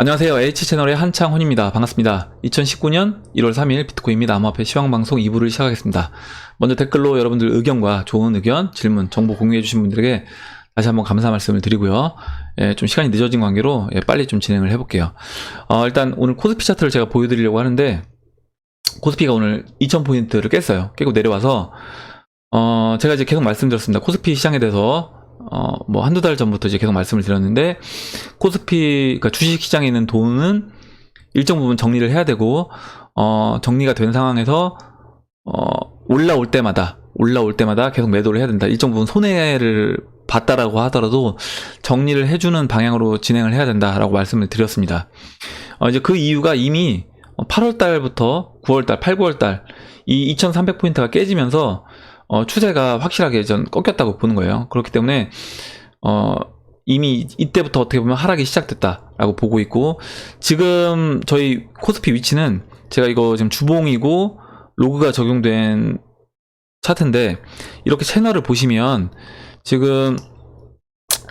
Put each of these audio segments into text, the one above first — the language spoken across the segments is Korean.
안녕하세요. H채널의 한창훈입니다. 반갑습니다. 2019년 1월 3일 비트코인입니다. 암호화폐 시황방송 2부를 시작하겠습니다. 먼저 댓글로 여러분들 의견과 좋은 의견, 질문, 정보 공유해주신 분들에게 다시 한번 감사 말씀을 드리고요. 좀 시간이 늦어진 관계로 빨리 좀 진행을 해볼게요. 일단 오늘 코스피 차트를 제가 보여드리려고 하는데, 코스피가 오늘 2000포인트를 깼어요. 깨고 내려와서 제가 이제 계속 말씀드렸습니다. 코스피 시장에 대해서 뭐 한두 달 전부터 이제 계속 말씀을 드렸는데, 코스피, 그러니까 주식 시장에 있는 돈은 일정 부분 정리를 해야 되고, 정리가 된 상황에서, 올라올 때마다 계속 매도를 해야 된다. 일정 부분 손해를 봤다라고 하더라도 정리를 해주는 방향으로 진행을 해야 된다라고 말씀을 드렸습니다. 이제 그 이유가 이미 8월달부터 9월달, 8, 9월달, 이 2300포인트가 깨지면서 추세가 확실하게 전 꺾였다고 보는 거예요. 그렇기 때문에 이미 이때부터 어떻게 보면 하락이 시작됐다라고 보고 있고, 지금 저희 코스피 위치는 제가 이거 지금 주봉이고 로그가 적용된 차트인데, 이렇게 채널을 보시면 지금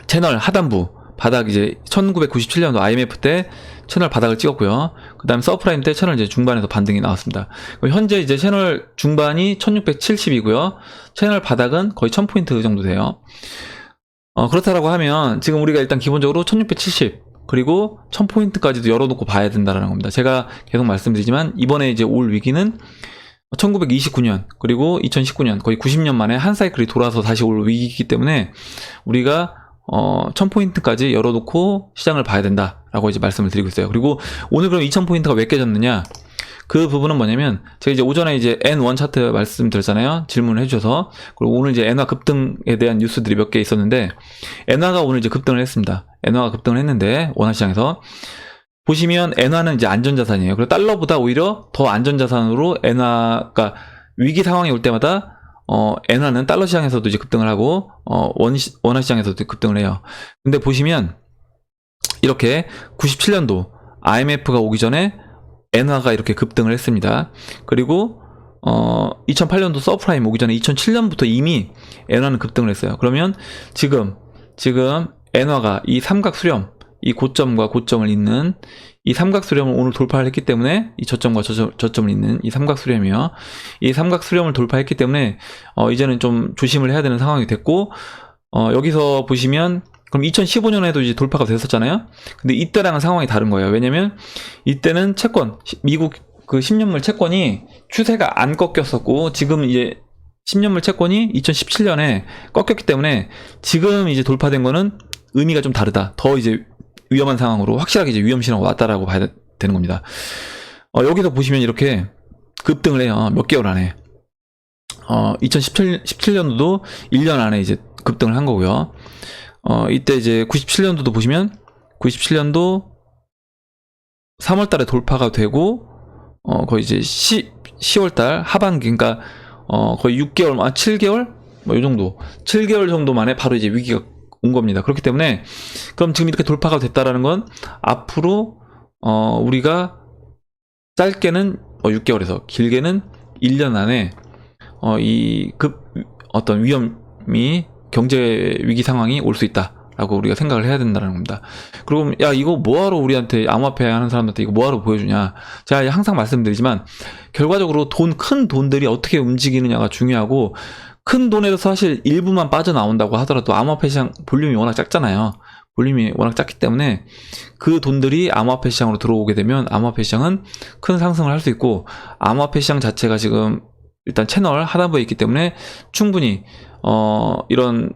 채널 하단부 바닥, 이제 1997년도 IMF 때 채널 바닥을 찍었고요. 그 다음에 서프라임 때 채널 이제 중반에서 반등이 나왔습니다. 현재 이제 채널 중반이 1670이고요. 채널 바닥은 거의 1000포인트 정도 돼요. 그렇다라고 하면 지금 우리가 일단 기본적으로 1670 그리고 1000포인트까지도 열어놓고 봐야 된다라는 겁니다. 제가 계속 말씀드리지만 이번에 이제 올 위기는 1929년 그리고 2019년 거의 90년 만에 한 사이클이 돌아서 다시 올 위기이기 때문에 우리가 1000포인트까지 열어놓고 시장을 봐야 된다라고 이제 말씀을 드리고 있어요. 그리고 오늘 그럼 2000포인트가 왜 깨졌느냐? 그 부분은 뭐냐면, 제가 이제 오전에 이제 N1 차트 말씀드렸잖아요. 질문을 해주셔서. 그리고 오늘 이제 엔화 급등에 대한 뉴스들이 몇 개 있었는데, 엔화가 오늘 이제 급등을 했습니다. 엔화가 급등을 했는데, 원화시장에서. 보시면 엔화는 이제 안전자산이에요. 그리고 달러보다 오히려 더 안전자산으로 엔화가 위기 상황이 올 때마다 엔화는 달러 시장에서도 이제 급등을 하고, 원화 시장에서도 급등을 해요. 근데 보시면, 이렇게 97년도 IMF가 오기 전에 엔화가 이렇게 급등을 했습니다. 그리고, 2008년도 서프라임 오기 전에 2007년부터 이미 엔화는 급등을 했어요. 그러면 지금 엔화가 이 삼각 수렴, 이 고점과 고점을 잇는 이 삼각 수렴을 오늘 돌파를 했기 때문에, 이 저점과 저점을 잇는 이 삼각 수렴이요. 이 삼각 수렴을 돌파했기 때문에 이제는 좀 조심을 해야 되는 상황이 됐고, 여기서 보시면 그럼 2015년에도 이제 돌파가 됐었잖아요. 근데 이때랑은 상황이 다른 거예요. 왜냐면 이때는 채권, 미국 그 10년물 채권이 추세가 안 꺾였었고, 지금 이제 10년물 채권이 2017년에 꺾였기 때문에 지금 이제 돌파된 거는 의미가 좀 다르다. 더 이제 위험한 상황으로 확실하게 이제 위험 신호가 왔다라고 봐야 되는 겁니다. 여기서 보시면 이렇게 급등을 해요. 몇 개월 안에. 2017년도도 1년 안에 이제 급등을 한 거고요. 이때 이제 97년도도 보시면 97년도 3월달에 돌파가 되고, 거의 이제 10월달 하반기, 그러니까 거의 6개월, 7개월 뭐 이 정도, 7개월 정도 만에 바로 이제 위기가 온 겁니다. 그렇기 때문에 그럼 지금 이렇게 돌파가 됐다라는 건 앞으로 우리가 짧게는 6개월에서 길게는 1년 안에 이 어떤 위험이, 경제 위기 상황이 올 수 있다라고 우리가 생각을 해야 된다는 겁니다. 그리고 야, 이거 뭐하러 우리한테, 암호화폐 하는 사람한테 이거 뭐하러 보여주냐? 제가 항상 말씀드리지만 결과적으로 큰 돈들이 어떻게 움직이느냐가 중요하고, 큰 돈에서 사실 일부만 빠져나온다고 하더라도 암호화폐 시장 볼륨이 워낙 작잖아요. 볼륨이 워낙 작기 때문에 그 돈들이 암호화폐 시장으로 들어오게 되면 암호화폐 시장은 큰 상승을 할 수 있고, 암호화폐 시장 자체가 지금 일단 채널 하단부에 있기 때문에 충분히 이런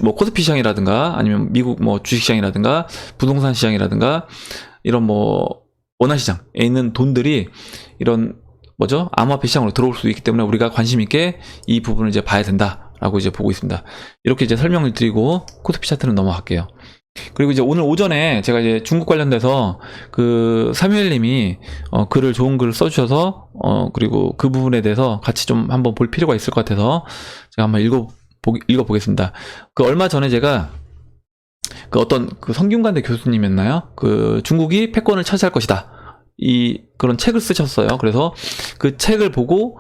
뭐 코스피 시장이라든가 아니면 미국 뭐 주식 시장이라든가 부동산 시장이라든가 이런 뭐 원화 시장에 있는 돈들이 이런 암호화폐 시장으로 들어올 수 있기 때문에 우리가 관심 있게 이 부분을 이제 봐야 된다라고 이제 보고 있습니다. 이렇게 이제 설명을 드리고 코스피 차트는 넘어갈게요. 그리고 이제 오늘 오전에 제가 이제 중국 관련돼서 그 사뮤엘님이 글을, 좋은 글을 써주셔서 그리고 그 부분에 대해서 같이 좀 한번 볼 필요가 있을 것 같아서 제가 한번 읽어보겠습니다. 그 얼마 전에 제가 그 어떤 그 성균관대 교수님이었나요? 그 중국이 패권을 차지할 것이다, 그런 책을 쓰셨어요. 그래서 그 책을 보고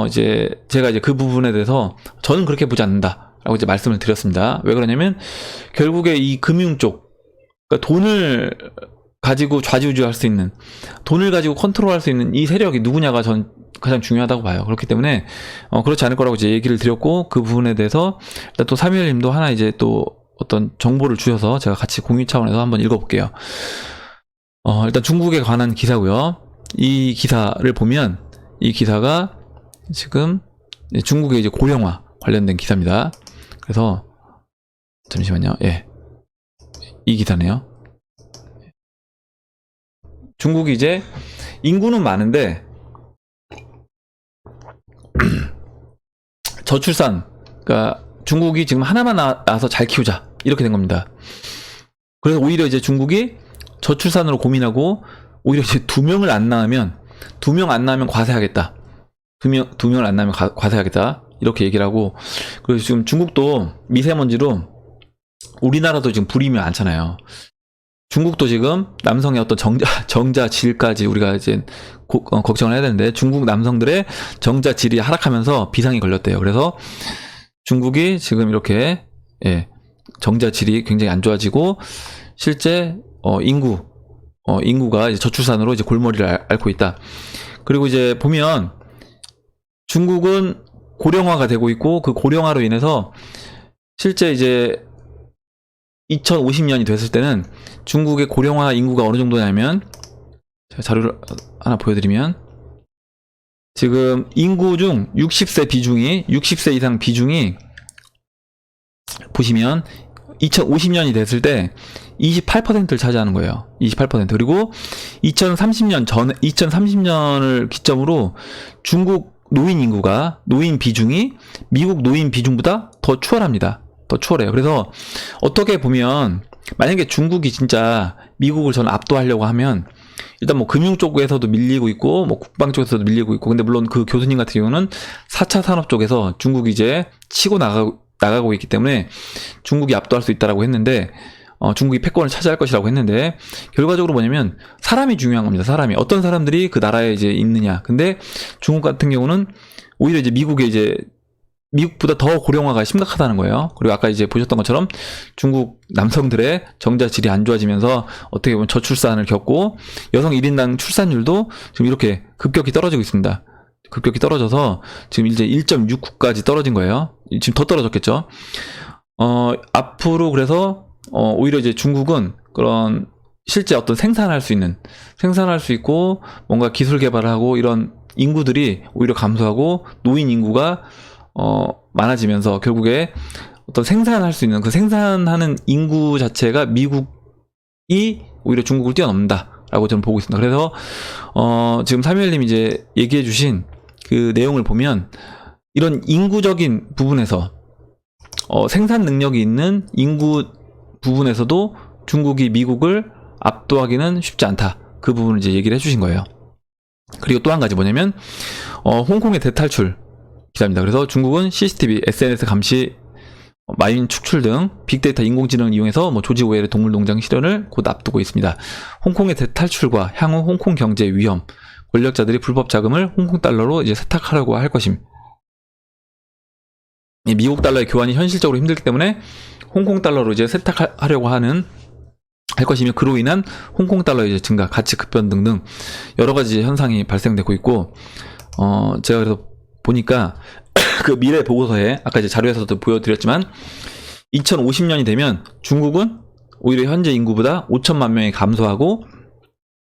이제 제가 이제 그 부분에 대해서 저는 그렇게 보지 않는다 라고 이제 말씀을 드렸습니다. 왜 그러냐면 결국에 이 금융 쪽, 그러니까 돈을 가지고 좌지우지할 수 있는, 돈을 가지고 컨트롤할 수 있는 이 세력이 누구냐가 전 가장 중요하다고 봐요. 그렇기 때문에 그렇지 않을 거라고 이제 얘기를 드렸고, 그 부분에 대해서 일단 또 사미엘님도 하나 이제 또 어떤 정보를 주셔서 제가 같이 공유 차원에서 한번 읽어볼게요. 일단 중국에 관한 기사고요. 이 기사를 보면 이 기사가 지금 중국의 이제 고령화 관련된 기사입니다. 그래서 잠시만요. 예, 이 기사네요. 중국이 이제 인구는 많은데 저출산, 그러니까 중국이 지금 하나만 낳아서 잘 키우자 이렇게 된 겁니다. 그래서 오히려 이제 중국이 저출산으로 고민하고 오히려 이제 두 명을 안 낳으면 과세하겠다. 두 명을 안 낳으면 과세하겠다. 이렇게 얘기를 하고, 그래서 지금 중국도 미세먼지로 우리나라도 지금 불임이 많잖아요. 중국도 지금 남성의 어떤 정자질까지 우리가 이제 걱정을 해야 되는데, 중국 남성들의 정자질이 하락하면서 비상이 걸렸대요. 그래서 중국이 지금 이렇게 정자질이 굉장히 안 좋아지고, 실제 인구가 이제 저출산으로 이제 골머리를 앓고 있다. 그리고 이제 보면 중국은 고령화가 되고 있고, 그 고령화로 인해서 실제 이제 2050년이 됐을 때는 중국의 고령화 인구가 어느 정도냐면, 제가 자료를 하나 보여드리면, 지금 인구 중 60세 이상 비중이 보시면 2050년이 됐을 때 28%를 차지하는 거예요. 28%. 그리고 2030년을 기점으로 중국 노인 비중이 미국 노인 비중보다 더 추월합니다. 더 추월해요. 그래서 어떻게 보면 만약에 중국이 진짜 미국을 저는 압도하려고 하면, 일단 뭐 금융 쪽에서도 밀리고 있고 뭐 국방 쪽에서도 밀리고 있고, 근데 물론 그 교수님 같은 경우는 4차 산업 쪽에서 중국이 이제 치고 나가고 있기 때문에 중국이 압도할 수 있다라고 했는데, 중국이 패권을 차지할 것이라고 했는데, 결과적으로 뭐냐면 사람이 중요한 겁니다. 사람이 어떤 사람들이 그 나라에 이제 있느냐. 근데 중국 같은 경우는 오히려 이제 미국보다 더 고령화가 심각하다는 거예요. 그리고 아까 이제 보셨던 것처럼 중국 남성들의 정자질이 안 좋아지면서 어떻게 보면 저출산을 겪고, 여성 1인당 출산율도 지금 이렇게 급격히 떨어지고 있습니다. 급격히 떨어져서 지금 이제 1.69까지 떨어진 거예요. 지금 더 떨어졌겠죠. 앞으로 그래서 오히려 이제 중국은 그런 실제 어떤 생산할 수 있고 뭔가 기술 개발을 하고 이런 인구들이 오히려 감소하고, 노인 인구가 많아지면서 결국에 어떤 생산할 수 있는 그 생산하는 인구 자체가 미국이 오히려 중국을 뛰어넘는다라고 저는 보고 있습니다. 그래서 지금 사무엘님이 이제 얘기해 주신 그 내용을 보면, 이런 인구적인 부분에서 생산 능력이 있는 인구 부분에서도 중국이 미국을 압도하기는 쉽지 않다. 그 부분을 이제 얘기를 해주신 거예요. 그리고 또 한 가지 뭐냐면 홍콩의 대탈출 기사입니다. 그래서 중국은 CCTV, SNS 감시, 마윈 축출 등 빅데이터 인공지능을 이용해서 뭐 조지 오웰의 동물농장 실현을 곧 앞두고 있습니다. 홍콩의 대탈출과 향후 홍콩 경제 위험, 권력자들이 불법 자금을 홍콩 달러로 이제 세탁하려고 할 것임. 미국 달러의 교환이 현실적으로 힘들기 때문에 홍콩 달러로 이제 세탁하려고 할 것이며, 그로 인한 홍콩 달러의 이제 증가, 가치 급변 등등 여러 가지 현상이 발생되고 있고, 제가 그래서 보니까 그 미래 보고서에 아까 이제 자료에서도 보여드렸지만 2050년이 되면 중국은 오히려 현재 인구보다 5천만 명이 감소하고,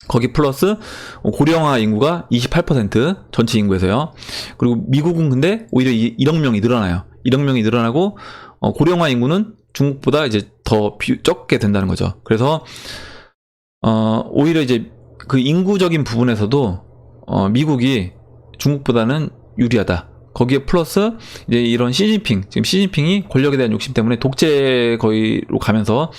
거기 플러스 고령화 인구가 28% 전체 인구에서요. 그리고 미국은 근데 오히려 1억 명이 늘어나요. 1억 명이 늘어나고 고령화 인구는 중국보다 이제 더 적게 된다는 거죠. 그래서 오히려 이제 그 인구적인 부분에서도 미국이 중국보다는 유리하다. 거기에 플러스 이제 이런 지금 시진핑이 권력에 대한 욕심 때문에 독재 거의로 가면서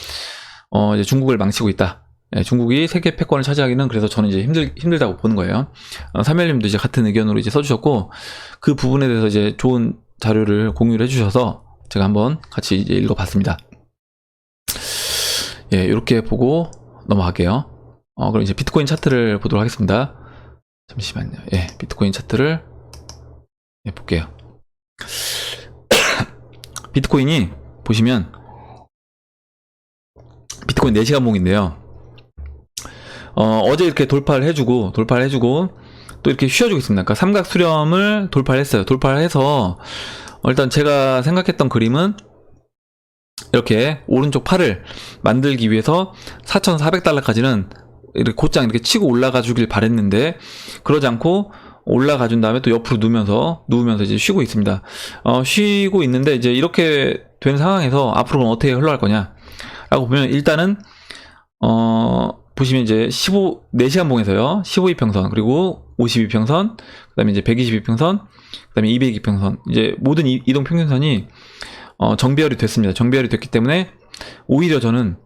이제 중국을 망치고 있다. 중국이 세계 패권을 차지하기는 그래서 저는 이제 힘들다고 보는 거예요. 사멜님도 이제 같은 의견으로 이제 써주셨고, 그 부분에 대해서 이제 좋은 자료를 공유를 해주셔서 제가 한번 같이 이제 읽어봤습니다. 예, 이렇게 보고 넘어갈게요. 그럼 이제 비트코인 차트를 보도록 하겠습니다. 잠시만요. 예, 비트코인 차트를 볼게요. 비트코인이 보시면 비트코인 4시간 봉인데요. 어제 이렇게 돌파를 해주고 또 이렇게 쉬어주고 있습니다. 그러니까 삼각 수렴을 돌파를 했어요. 돌파를 해서 일단 제가 생각했던 그림은 이렇게 오른쪽 팔을 만들기 위해서 4,400달러까지는 이렇게 곧장 이렇게 치고 올라가 주길 바랬는데 그러지 않고 올라가 준 다음에 또 옆으로 누우면서 이제 쉬고 있습니다. 쉬고 있는데 이제 이렇게 된 상황에서 앞으로는 어떻게 흘러갈 거냐 라고 보면 일단은 보시면 이제 4시간 봉에서요 15이평선 그리고 52평선 그 다음에 이제 122평선 그 다음에 202평선 이제 모든 이동 평균선이 정비열이 됐습니다. 정비열이 됐기 때문에 오히려 저는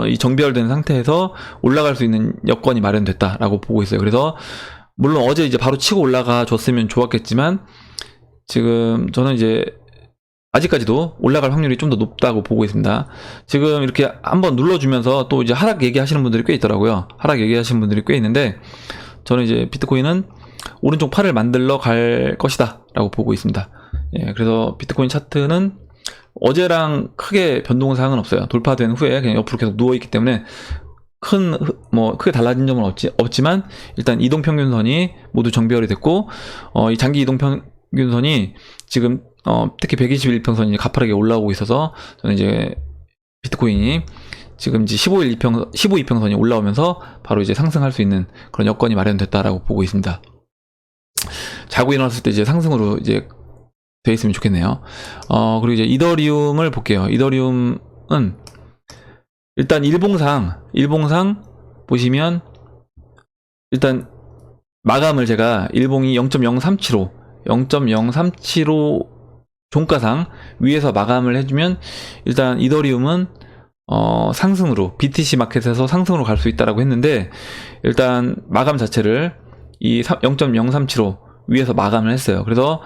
이 정비열된 상태에서 올라갈 수 있는 여건이 마련됐다라고 보고 있어요. 그래서 물론 어제 이제 바로 치고 올라가 줬으면 좋았겠지만 지금 저는 이제 아직까지도 올라갈 확률이 좀 더 높다고 보고 있습니다. 지금 이렇게 한번 눌러주면서 또 이제 하락 얘기하시는 분들이 꽤 있더라고요. 하락 얘기하시는 분들이 꽤 있는데 저는 이제 비트코인은 오른쪽 팔을 만들러 갈 것이다 라고 보고 있습니다. 예, 그래서 비트코인 차트는 어제랑 크게 변동 사항은 없어요. 돌파된 후에 그냥 옆으로 계속 누워있기 때문에 크게 달라진 점은 없지만 일단 이동평균선이 모두 정비열이 됐고 이 장기 이동평균선이 지금 특히 121평선이 가파르게 올라오고 있어서 저는 이제 비트코인이 지금 이제 15이평선이 올라오면서 바로 이제 상승할 수 있는 그런 여건이 마련됐다라고 보고 있습니다. 자고 일어났을 때 이제 상승으로 이제 돼 있으면 좋겠네요. 그리고 이제 이더리움을 볼게요. 이더리움은 일단 일봉상 보시면 일단 마감을 제가 일봉이 0.0375 종가상 위에서 마감을 해주면 일단 이더리움은 상승으로 BTC 마켓에서 상승으로 갈 수 있다라고 했는데 일단 마감 자체를 이 0.0375 위에서 마감을 했어요. 그래서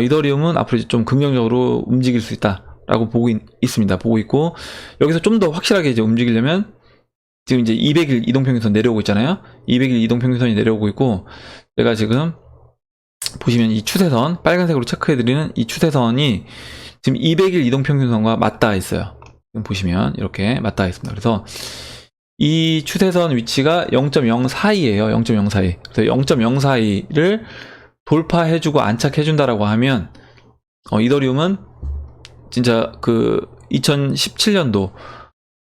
이더리움은 앞으로 좀 긍정적으로 움직일 수 있다라고 보고 있습니다. 보고 있고 여기서 좀 더 확실하게 이제 움직이려면 지금 이제 200일 이동평균선 내려오고 있잖아요. 200일 이동평균선이 내려오고 있고 제가 지금 보시면 이 추세선 빨간색으로 체크해드리는 이 추세선이 지금 200일 이동평균선과 맞닿아 있어요. 보시면 이렇게 맞닿아 있습니다. 그래서 이 추세선 위치가 0.042예요. 0.042. 그래서 0.042를 돌파해주고 안착해준다라고 하면 이더리움은 진짜 그 2017년도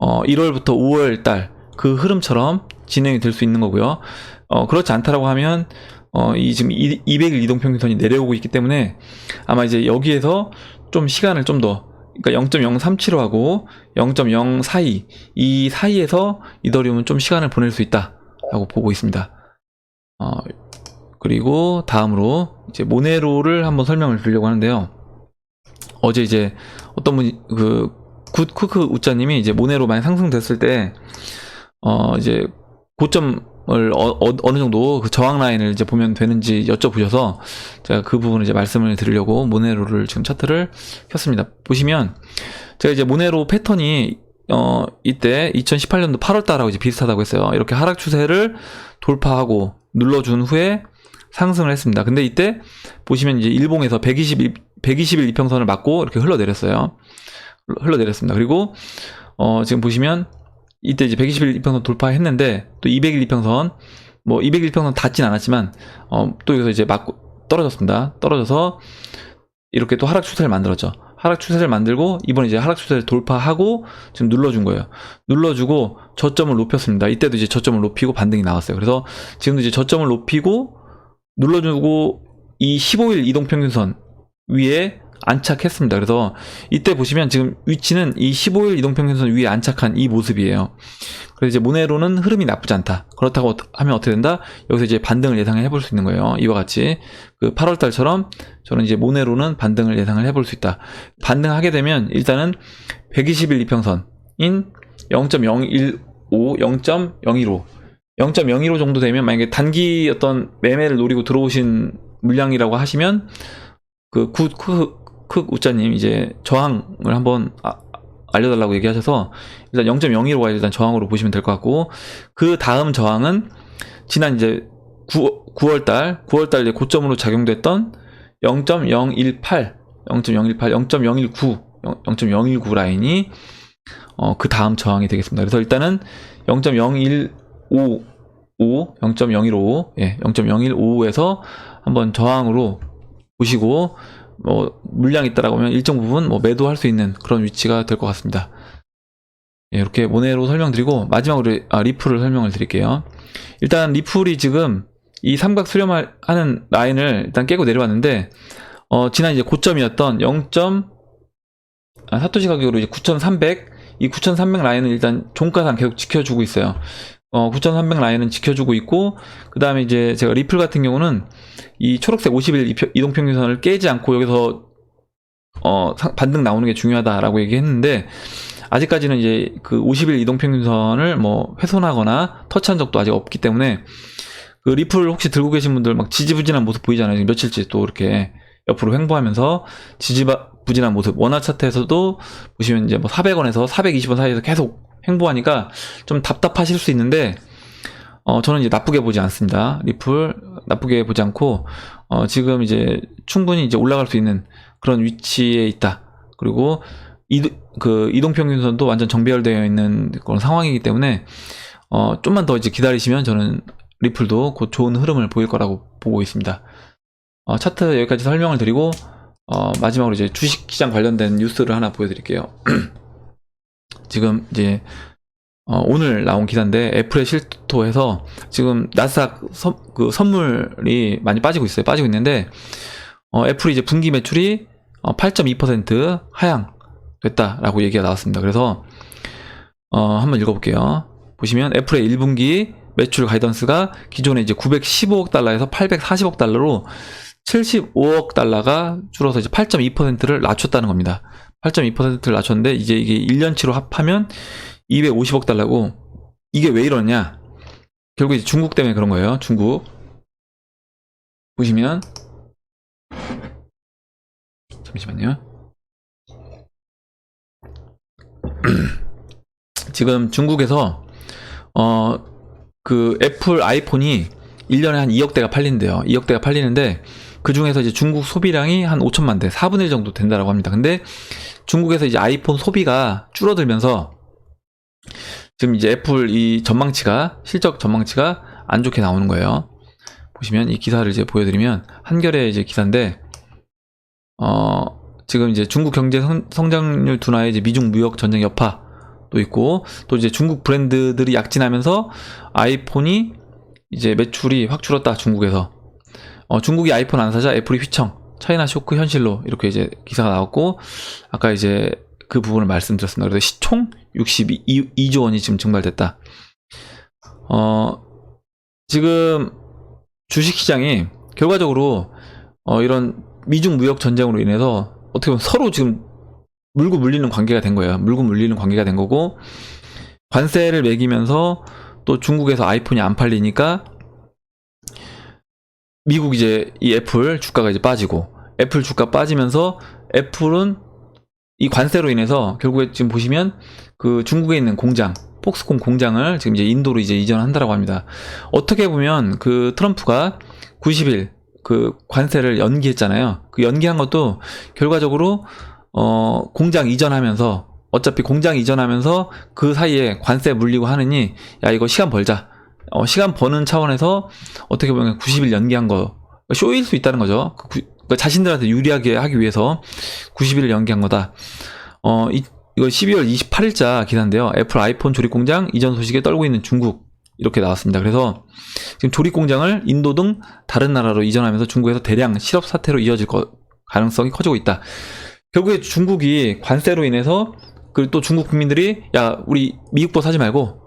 1월부터 5월 달 그 흐름처럼 진행이 될 수 있는 거고요. 그렇지 않다라고 하면 이 지금 200일 이동평균선이 내려오고 있기 때문에 아마 이제 여기에서 좀 시간을 좀 더 그러니까 0.0375하고 0.042 이 사이에서 이더리움은 좀 시간을 보낼 수 있다라고 보고 있습니다. 그리고 다음으로 이제 모네로를 한번 설명을 드리려고 하는데요. 어제 이제 어떤 분이 굿쿠크 우짜님이 이제 모네로 많이 상승됐을 때 이제 고점을 어느 정도 그 저항 라인을 이제 보면 되는지 여쭤보셔서 제가 그 부분을 이제 말씀을 드리려고 모네로를 지금 차트를 켰습니다. 보시면 제가 이제 모네로 패턴이 이때 2018년도 8월달하고 이제 비슷하다고 했어요. 이렇게 하락 추세를 돌파하고 눌러준 후에 상승을 했습니다. 근데 이때 보시면 이제 일봉에서 120일 이평선을 맞고 이렇게 흘러내렸어요. 흘러내렸습니다. 그리고 지금 보시면 이때 이제 120일 이평선 돌파했는데 또 200일 이평선 200일 이평선 닿진 않았지만 또 여기서 이제 맞고 떨어졌습니다. 떨어져서 이렇게 또 하락 추세를 만들었죠. 하락 추세를 만들고 이번에 이제 하락 추세를 돌파하고 지금 눌러준 거예요. 눌러주고 저점을 높였습니다. 이때도 이제 저점을 높이고 반등이 나왔어요. 그래서 지금도 이제 저점을 높이고 눌러주고 이 15일 이동평균선 위에 안착했습니다. 그래서 이때 보시면 지금 위치는 이 15일 이동평균선 위에 안착한 이 모습이에요. 그래서 이제 모네로는 흐름이 나쁘지 않다. 그렇다고 하면 어떻게 된다? 여기서 이제 반등을 예상해 볼 수 있는 거예요. 이와 같이 그 8월달처럼 저는 이제 모네로는 반등을 예상을 해볼 수 있다. 반등하게 되면 일단은 120일 이평선인 0.015, 0.015 0.015 정도 되면 만약에 단기 어떤 매매를 노리고 들어오신 물량이라고 하시면 그 쿡 우짜님 이제 저항을 한번 알려달라고 얘기하셔서 일단 0.015가 일단 저항으로 보시면 될 것 같고 그 다음 저항은 지난 이제 9월달 이제 고점으로 작용됐던 0.018, 0.019 라인이 그 다음 저항이 되겠습니다. 그래서 일단은 0.0155, 0.0155, 예, 0.0155에서 한번 저항으로 보시고, 물량이 있다라고 하면 일정 부분 매도할 수 있는 그런 위치가 될 것 같습니다. 예, 이렇게 모네로 설명드리고, 마지막으로 리플을 설명을 드릴게요. 일단 리플이 지금 이 삼각 수렴하는 라인을 일단 깨고 내려왔는데, 지난 이제 고점이었던 사토시 가격으로 이제 9,300, 이 9,300 라인은 일단 종가상 계속 지켜주고 있어요. 9,300 라인은 지켜주고 있고, 그 다음에 이제 제가 리플 같은 경우는 이 초록색 50일 이동평균선을 깨지 않고 여기서 반등 나오는 게 중요하다라고 얘기했는데, 아직까지는 이제 그 50일 이동평균선을 훼손하거나 터치한 적도 아직 없기 때문에, 그 리플 혹시 들고 계신 분들 막 지지부진한 모습 보이잖아요. 며칠째 또 이렇게 옆으로 횡보하면서 지지부진한 모습. 원화 차트에서도 보시면 이제 400원에서 420원 사이에서 계속 횡보하니까 좀 답답하실 수 있는데, 저는 이제 나쁘게 보지 않습니다. 리플 나쁘게 보지 않고, 지금 이제 충분히 이제 올라갈 수 있는 그런 위치에 있다. 그리고 그 이동평균선도 완전 정배열되어 있는 그런 상황이기 때문에, 좀만 더 이제 기다리시면 저는 리플도 곧 좋은 흐름을 보일 거라고 보고 있습니다. 차트 여기까지 설명을 드리고, 마지막으로 이제 주식시장 관련된 뉴스를 하나 보여드릴게요. 지금 이제 오늘 나온 기사인데, 애플의 실토해서 지금 나스닥 그 선물이 많이 빠지고 있어요. 빠지고 있는데, 애플이 이제 분기 매출이 8.2% 하향됐다라고 얘기가 나왔습니다. 그래서 한번 읽어볼게요. 보시면 애플의 1분기 매출 가이던스가 기존에 이제 915억 달러에서 840억 달러로 75억 달러가 줄어서 이제 8.2%를 낮췄다는 겁니다. 8.2%를 낮췄는데, 이제 이게 1년치로 합하면 250억 달러고, 이게 왜 이러냐? 결국 이제 중국 때문에 그런 거예요. 중국. 보시면, 잠시만요. 지금 중국에서, 그 애플 아이폰이 1년에 한 2억 대가 팔린대요. 2억 대가 팔리는데, 그 중에서 이제 중국 소비량이 한 5천만 대, 4분의 1 정도 된다라고 합니다. 근데 중국에서 이제 아이폰 소비가 줄어들면서 지금 이제 애플 이 실적 전망치가 안 좋게 나오는 거예요. 보시면 이 기사를 이제 보여드리면, 한겨레 이제 기사인데, 지금 이제 중국 경제 성장률 둔화에 이제 미중 무역 전쟁 여파도 있고, 또 이제 중국 브랜드들이 약진하면서 아이폰이 이제 매출이 확 줄었다, 중국에서. 중국이 아이폰 안 사자 애플이 휘청, 차이나 쇼크 현실로, 이렇게 이제 기사가 나왔고, 아까 이제 그 부분을 말씀드렸습니다. 그래서 시총 62조 원이 지금 증발됐다. 지금 주식시장이 결과적으로 이런 미중 무역 전쟁으로 인해서 어떻게 보면 서로 지금 물고 물리는 관계가 된 거예요. 물고 물리는 관계가 된 거고, 관세를 매기면서 또 중국에서 아이폰이 안 팔리니까 미국 이제 이 애플 주가가 이제 빠지고, 애플 주가 빠지면서 애플은 이 관세로 인해서 결국에 지금 보시면 그 중국에 있는 공장, 폭스콘 공장을 지금 이제 인도로 이제 이전한다라고 합니다. 어떻게 보면 그 트럼프가 90일 그 관세를 연기했잖아요. 그 연기한 것도 결과적으로 공장 이전하면서, 어차피 공장 이전하면서 그 사이에 관세 물리고 하느니, 야 이거 시간 벌자. 시간 버는 차원에서 어떻게 보면 90일 연기한 거, 쇼일 수 있다는 거죠. 자신들한테 유리하게 하기 위해서 90일을 연기한 거다. 이거 12월 28일자 기사인데요. 애플 아이폰 조립 공장 이전 소식에 떨고 있는 중국, 이렇게 나왔습니다. 그래서 지금 조립 공장을 인도 등 다른 나라로 이전하면서 중국에서 대량 실업 사태로 이어질 가능성이 커지고 있다. 결국에 중국이 관세로 인해서, 그리고 또 중국 국민들이, 야 우리 미국 거 사지 말고,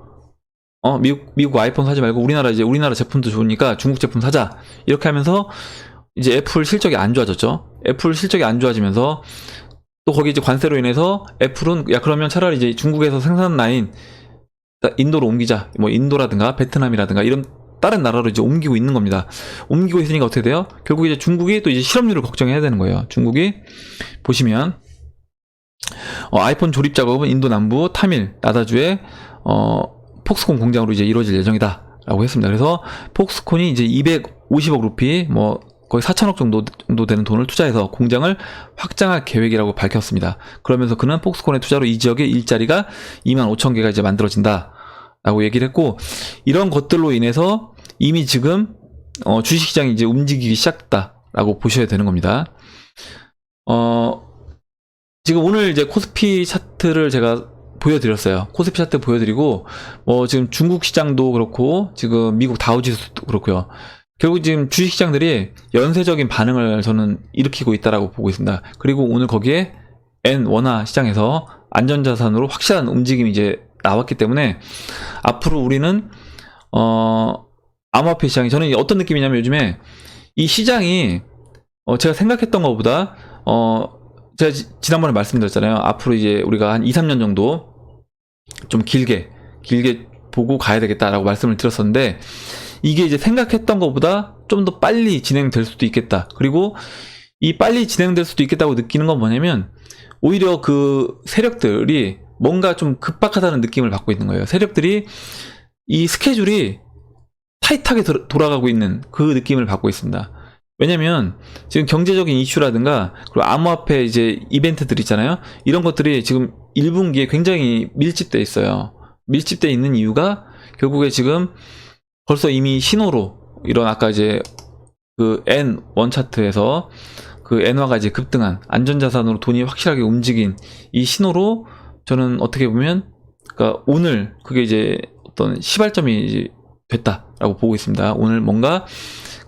미국 아이폰 사지 말고 우리나라 제품도 좋으니까 중국 제품 사자, 이렇게 하면서 이제 애플 실적이 안 좋아졌죠. 애플 실적이 안 좋아지면서 또 거기 이제 관세로 인해서 애플은, 야 그러면 차라리 이제 중국에서 생산 라인 인도로 옮기자, 인도라든가 베트남이라든가 이런 다른 나라로 이제 옮기고 있는 겁니다. 옮기고 있으니까 어떻게 돼요? 결국 이제 중국이 또 이제 실업률을 걱정해야 되는 거예요. 중국이 보시면 아이폰 조립 작업은 인도 남부 타밀 나다주의 폭스콘 공장으로 이제 이루어질 예정이다 라고 했습니다. 그래서 폭스콘이 이제 250억 루피, 거의 4천억 정도 되는 돈을 투자해서 공장을 확장할 계획이라고 밝혔습니다. 그러면서 그는 폭스콘의 투자로 이 지역의 일자리가 2만 5천 개가 이제 만들어진다 라고 얘기를 했고, 이런 것들로 인해서 이미 지금 주식시장이 이제 움직이기 시작했다라고 보셔야 되는 겁니다. 지금 오늘 이제 코스피 차트를 제가 보여드렸어요. 코스피 차트 보여드리고, 지금 중국 시장도 그렇고, 지금 미국 다우지수도 그렇고요. 결국 지금 주식시장들이 연쇄적인 반응을 저는 일으키고 있다라고 보고 있습니다. 그리고 오늘 거기에 원화 시장에서 안전자산으로 확실한 움직임이 이제 나왔기 때문에 앞으로 우리는 암호화폐 시장이, 저는 어떤 느낌이냐면 요즘에 이 시장이 제가 생각했던 것보다 제가 지난번에 말씀드렸잖아요. 앞으로 이제 우리가 한 2, 3년 정도 좀 길게 보고 가야 되겠다라고 말씀을 드렸었는데, 이게 이제 생각했던 것보다 좀 더 빨리 진행될 수도 있겠다. 그리고 이 빨리 진행될 수도 있겠다고 느끼는 건 뭐냐면, 오히려 그 세력들이 뭔가 좀 급박하다는 느낌을 받고 있는 거예요. 세력들이 이 스케줄이 타이트하게 돌아가고 있는 그 느낌을 받고 있습니다. 왜냐면 지금 경제적인 이슈라든가 그리고 암호화폐 이제 이벤트들 있잖아요. 이런 것들이 지금 1분기에 굉장히 밀집돼 있어요. 밀집돼 있는 이유가 결국에 지금 벌써 이미 신호로, 이런 아까 이제 그 N1 차트에서 그 엔화가 이제 급등한, 안전자산으로 돈이 확실하게 움직인 이 신호로, 저는 어떻게 보면 그러니까 오늘 그게 이제 어떤 시발점이 이제 됐다라고 보고 있습니다. 오늘 뭔가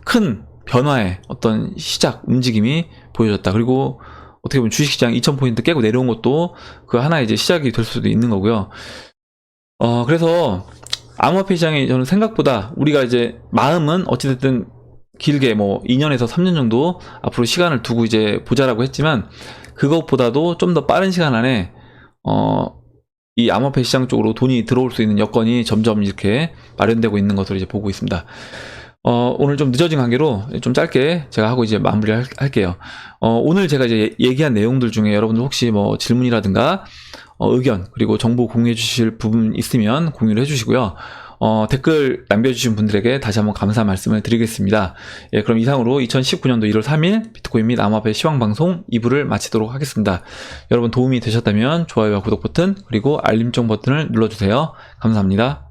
큰 변화의 어떤 시작 움직임이 보여졌다. 그리고 어떻게 보면 주식시장 2000포인트 깨고 내려온 것도 그 하나의 이제 시작이 될 수도 있는 거고요. 그래서 암호화폐 시장이 저는 생각보다, 우리가 이제 마음은 어찌됐든 길게 2년에서 3년 정도 앞으로 시간을 두고 이제 보자라고 했지만, 그것보다도 좀 더 빠른 시간 안에 이 암호화폐 시장 쪽으로 돈이 들어올 수 있는 여건이 점점 이렇게 마련되고 있는 것으로 이제 보고 있습니다. 오늘 좀 늦어진 관계로 좀 짧게 제가 하고 이제 마무리 할게요. 오늘 제가 이제 얘기한 내용들 중에 여러분들 혹시 질문이라든가 의견, 그리고 정보 공유해 주실 부분 있으면 공유를 해 주시고요. 댓글 남겨주신 분들에게 다시 한번 감사 말씀을 드리겠습니다. 예, 그럼 이상으로 2019년도 1월 3일 비트코인 및 암호화폐 시황방송 2부를 마치도록 하겠습니다. 여러분 도움이 되셨다면 좋아요와 구독 버튼, 그리고 알림종 버튼을 눌러주세요. 감사합니다.